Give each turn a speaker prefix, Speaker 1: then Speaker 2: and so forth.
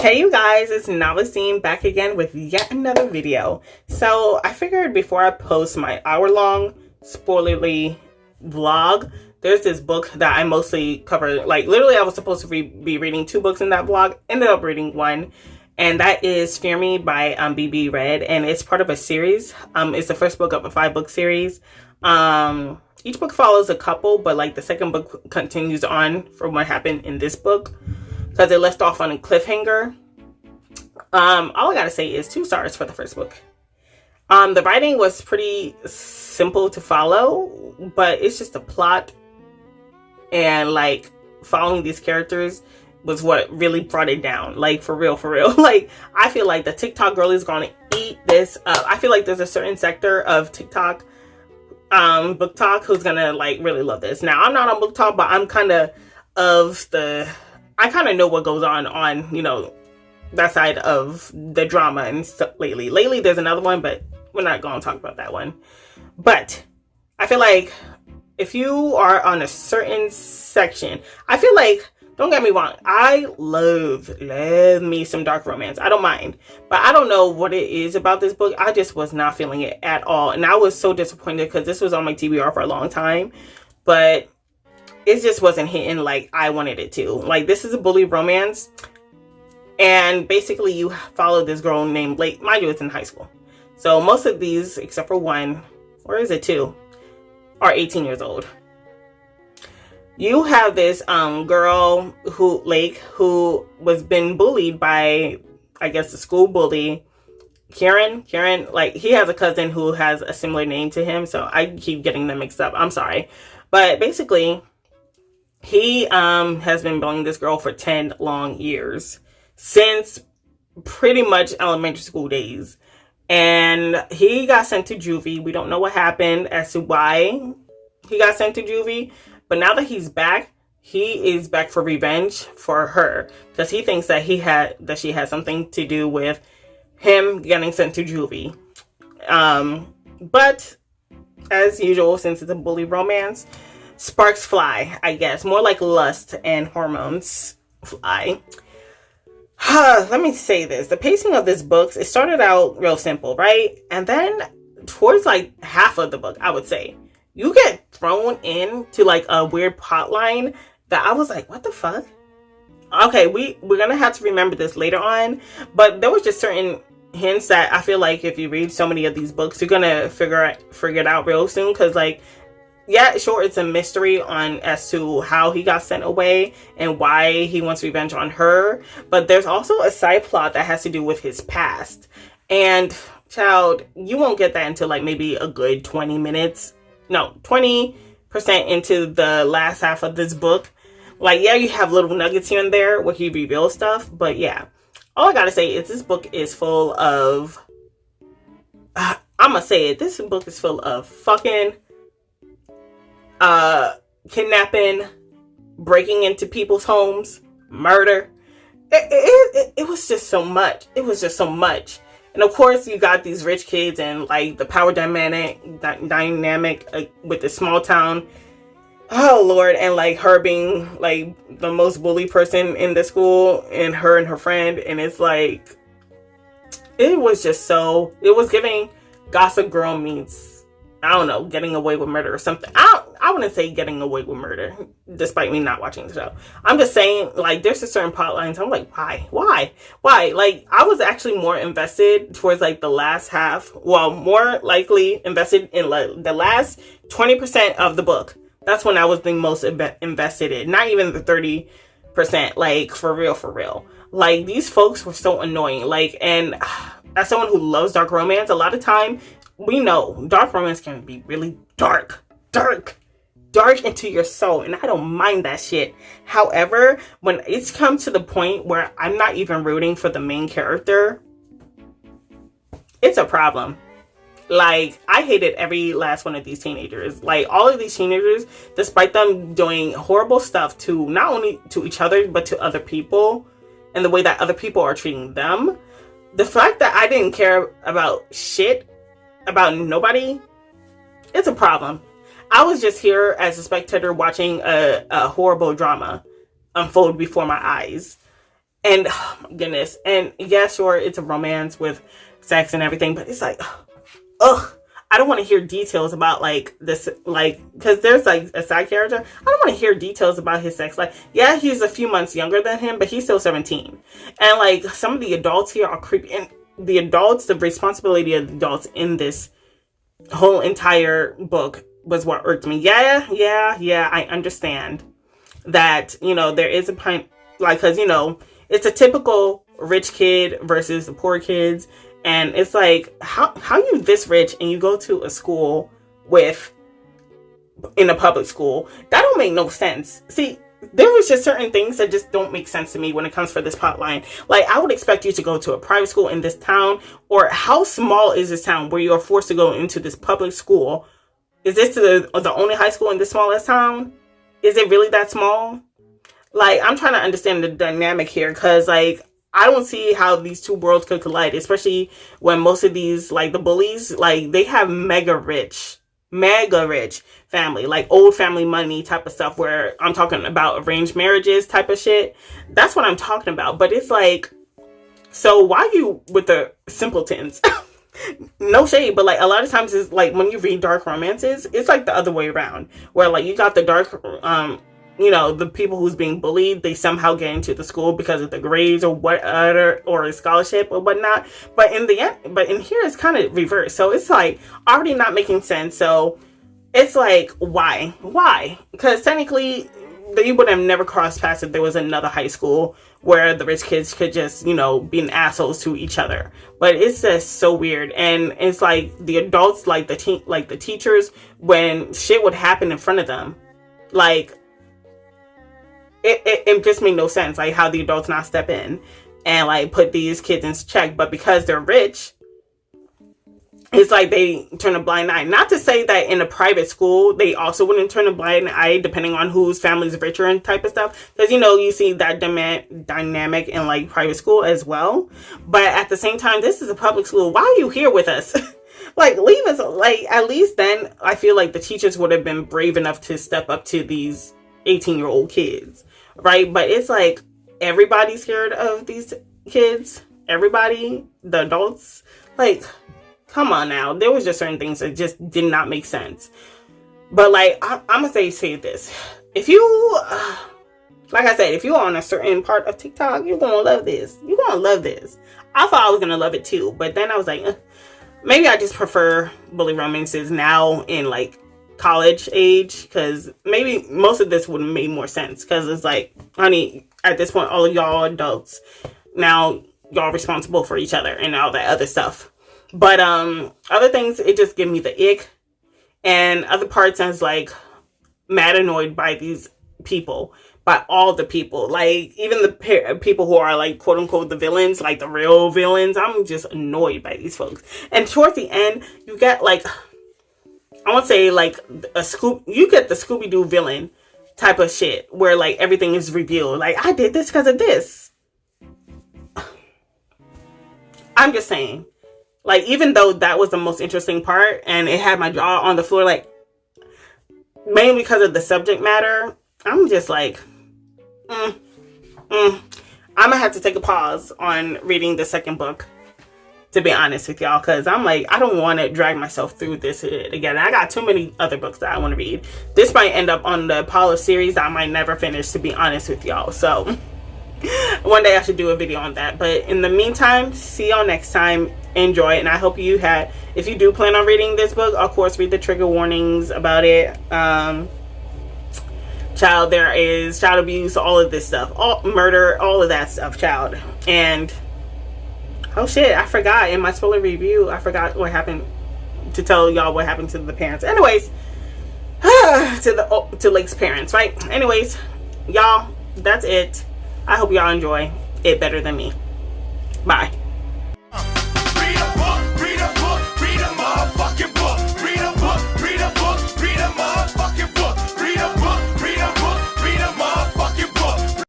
Speaker 1: Hey you guys, it's Navasine back again with yet another video. So I figured before I post my hour-long spoilerly vlog, there's this book that I mostly cover. Like literally I was supposed to be reading 2 books in that vlog, ended up reading 1. And that is Fear Me by BB Reid, and it's part of a series. It's the first book of a 5-book series. Each book follows a couple, but like the second book continues on from what happened in this book, because it left off on a cliffhanger. All I gotta say is 2 stars for the first book. The writing was pretty simple to follow, but it's just the plot and like following these characters was what really brought it down. Like for real. Like I feel like the TikTok girl is gonna eat this up. I feel like there's a certain sector of TikTok book talk who's gonna like really love this. Now I'm not on book talk, but I'm kind of I kind of know what goes on, you know, that side of the drama and stuff lately. Lately, there's another one, but we're not going to talk about that one. But I feel like if you are on a certain section, I feel like, don't get me wrong, I love me some dark romance. I don't mind. But I don't know what it is about this book. I just was not feeling it at all. And I was so disappointed because this was on my TBR for a long time. But it just wasn't hitting like I wanted it to. Like, this is a bully romance, and basically you follow this girl named Blake. Mind you, it's in high school, so most of these except for 1, or is it 2, are 18 years old. You have this girl who was been bullied by, I guess, the school bully Karen. Like, he has a cousin who has a similar name to him, so I keep getting them mixed up. I'm sorry. But basically, he has been bullying this girl for 10 long years, since pretty much elementary school days. And he got sent to juvie. We don't know what happened as to why he got sent to juvie. But now that he's back, he is back for revenge for her, because he thinks that she had something to do with him getting sent to juvie. But as usual, since it's a bully romance, sparks fly, I guess. More like lust and hormones fly. Let me say this. The pacing of this book, it started out real simple, right? And then towards like half of the book, I would say, you get thrown into like a weird plot line that I was like, what the fuck? Okay, we're gonna have to remember this later on. But there was just certain hints that I feel like if you read so many of these books, you're gonna figure it out real soon. Because like, yeah, sure, it's a mystery as to how he got sent away and why he wants revenge on her. But there's also a side plot that has to do with his past. And, child, you won't get that until like maybe a good 20% into the last half of this book. Like, yeah, you have little nuggets here and there where he reveals stuff. But yeah, all I gotta say is this book is full of... I'm gonna say it. This book is full of fucking... kidnapping, breaking into people's homes, murder. It was just so much. It was just so much. And of course, you got these rich kids and like the power dynamic with the small town. Oh Lord, and like her being like the most bullied person in the school, and her friend, and it's like, it was just so, it was giving Gossip Girl meets, I don't know, Getting Away with Murder or something. I wouldn't say Getting Away with Murder, despite me not watching the show. I'm just saying, like, there's a certain plot lines. I'm like, why? Like, I was actually more invested towards like the last half. Well, more likely invested in like the last 20% of the book. That's when I was the most invested in. Not even the 30%. Like, for real. Like, these folks were so annoying. Like, and as someone who loves dark romance, a lot of time, we know dark romance can be really dark into your soul, and I don't mind that shit. However, when it's come to the point where I'm not even rooting for the main character, it's a problem. Like, I hated every last one of these teenagers. Like, all of these teenagers, despite them doing horrible stuff to not only to each other, but to other people, and the way that other people are treating them, the fact that I didn't care about shit, about nobody, it's a problem. I was just here as a spectator watching a horrible drama unfold before my eyes. And oh my goodness. And yeah, sure, it's a romance with sex and everything, but it's like, ugh. I don't want to hear details about like this, like, because there's like a side character. I don't want to hear details about his sex life. Yeah, he's a few months younger than him, but he's still 17. And like some of the adults here are creepy. And the adults, the responsibility of the adults in this whole entire book was what irked me. Yeah, I understand that, you know, there is a point, like, because, you know, it's a typical rich kid versus the poor kids. And it's like, how you this rich and you go to a school in a public school? That don't make no sense. See, there was just certain things that just don't make sense to me when it comes for this plot line. Like, I would expect you to go to a private school in this town, or how small is this town where you're forced to go into this public school? Is this the only high school in this smallest town? Is it really that small? Like, I'm trying to understand the dynamic here, because, like, I don't see how these two worlds could collide, especially when most of these, like, the bullies, like, they have mega rich family, like old family money type of stuff, where I'm talking about arranged marriages type of shit. That's what I'm talking about. But it's like, so why you with the simpletons? No shade, but like a lot of times it's like when you read dark romances, it's like the other way around, where like you got the dark you know, the people who's being bullied, they somehow get into the school because of the grades or or a scholarship or whatnot. But in the end, but in here it's kind of reversed. So it's like already not making sense. So it's like, why? Because technically you would have never crossed paths if there was another high school where the rich kids could just, you know, be assholes to each other. But it's just so weird. And it's like the adults, like the teachers, when shit would happen in front of them, like, it just made no sense, like how the adults not step in and like put these kids in check. But because they're rich, it's like they turn a blind eye. Not to say that in a private school they also wouldn't turn a blind eye, depending on whose family's richer and type of stuff, because, you know, you see that dynamic in like private school as well. But at the same time, this is a public school. Why are you here with us? Like, leave us. Like, at least then I feel like the teachers would have been brave enough to step up to these 18-year-old kids, right? But it's like everybody's scared of these kids. Everybody, the adults, like, come on now. There was just certain things that just did not make sense. But like, I'm gonna say this: if you, like I said, if you're on a certain part of TikTok, you're gonna love this. You're gonna love this. I thought I was gonna love it too, but then I was like, maybe I just prefer bully romances now in like college age, because maybe most of this would have made more sense, because it's like, honey, at this point all of y'all adults, now y'all responsible for each other and all that other stuff. But other things, it just gave me the ick. And other parts, I was like mad annoyed by these people, by all the people, like even the people who are like quote unquote the villains, like the real villains. I'm just annoyed by these folks. And towards the end, you get like, I won't say like you get the Scooby-Doo villain type of shit, where like everything is revealed. Like, I did this because of this. I'm just saying, like, even though that was the most interesting part and it had my jaw on the floor, like, mainly because of the subject matter, I'm just like, I'm gonna have to take a pause on reading the second book, to be honest with y'all, because I'm like, I don't want to drag myself through this again. I got too many other books that I want to read. This might end up on the pile of series that I might never finish, to be honest with y'all. So one day I should do a video on that. But in the meantime, see y'all next time. Enjoy, and I hope you had, if you do plan on reading this book, of course, read the trigger warnings about it. Child, there is child abuse, all of this stuff, all murder, all of that stuff, child. And oh shit, I forgot in my spoiler review, I forgot what happened, to tell y'all what happened to the parents. Anyways, to Lake's parents, right? Anyways, y'all, that's it. I hope y'all enjoy it better than me. Bye.